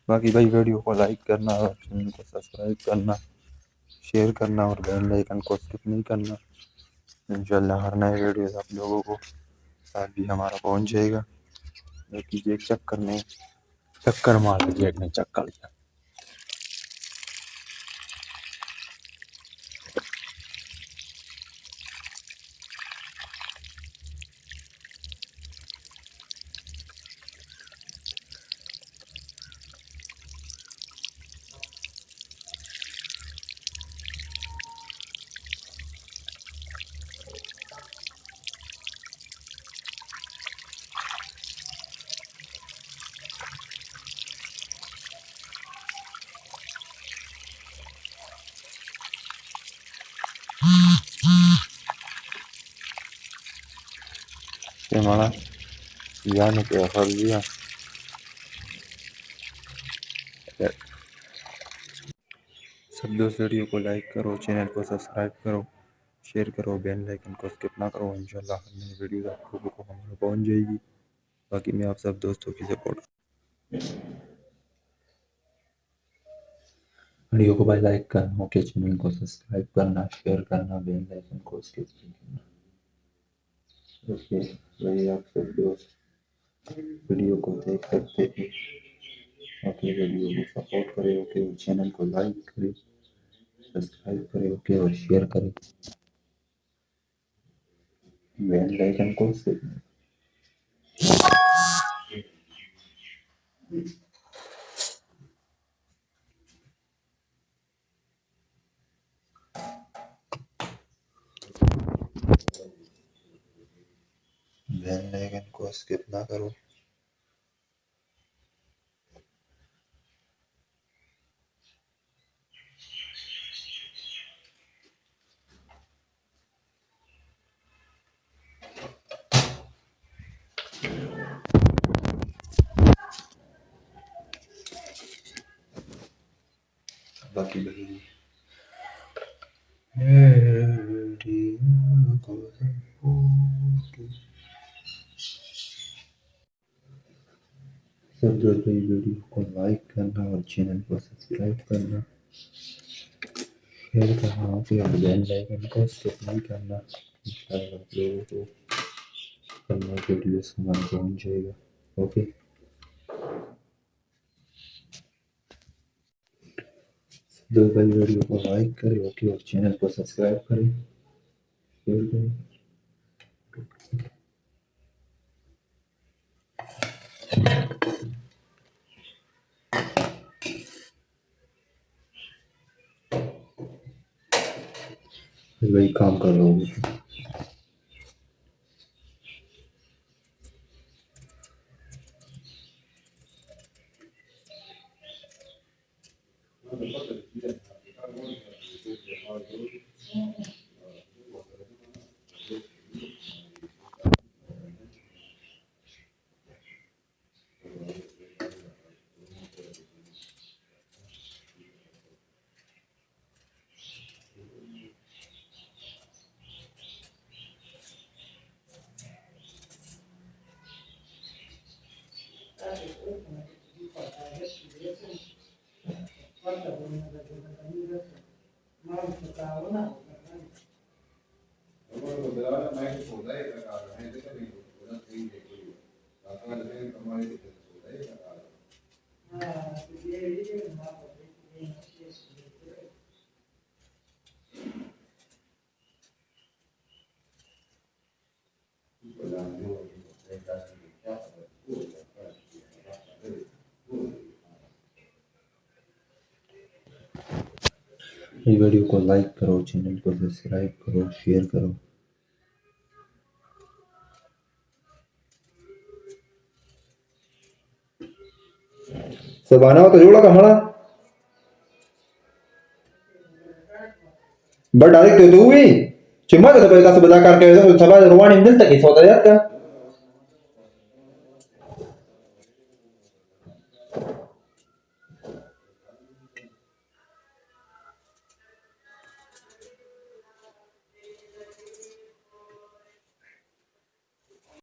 बाकी भाई वीडियो को लाइक करना और चैनल को सब्सक्राइब करना, शेयर करना और बेल आइकन को स्किप नहीं करना। इंशाल्लाह हर नए वीडियो आप लोगों को साथ भी हमारा पहुंच जाएगा। कीजिए एक चक्कर मार लीजिए, एक ने चक्कर। Gimana? Iya nih kayak dia. सब दोस्त वीडियो को लाइक करो, चैनल को सब्सक्राइब करो, शेयर करो, बेल आइकन को स्किप ना करो। इंशाल्लाह हर नई वीडियो आप लोगों को हमारे पहुंच जाएगी। बाकी मैं आप सब दोस्तों की सपोर्ट, वीडियो को भाई लाइक करना, ओके, चैनल को सब्सक्राइब करना, शेयर करना, बेल आइकन को स्किप नहीं करना। ओके भाई आप सब दोस्त वीडियो को देख सकते हैं। ओके वीडियो को सपोर्ट करें, ओके चैनल को लाइक करें, सब्सक्राइब करें, ओके और शेयर करें, बेल आइकन को स्किप ना करो। बाकी सब जो वीडियो को लाइक करना और चैनल को सब्सक्राइब करना, शेयर करना, ओके और बेल आइकन को स्किप नहीं करना। इंशाल्लाह आप लोगों को करना वीडियो हमारे पहुंच जाएगा। ओके दो भाई वीडियो को लाइक करें, ओके और चैनल को सब्सक्राइब करें, शेयर करें। भाई काम कर रहा हूँ। वीडियो को लाइक करो, चैनल को सब्सक्राइब करो, शेयर करो। सबाना तो जोड़ा कमाना बट डायरेक्ट तो हुई चिम्मा तो सबका सब बता करके सब रोवानी मिलता कि सौदा जाता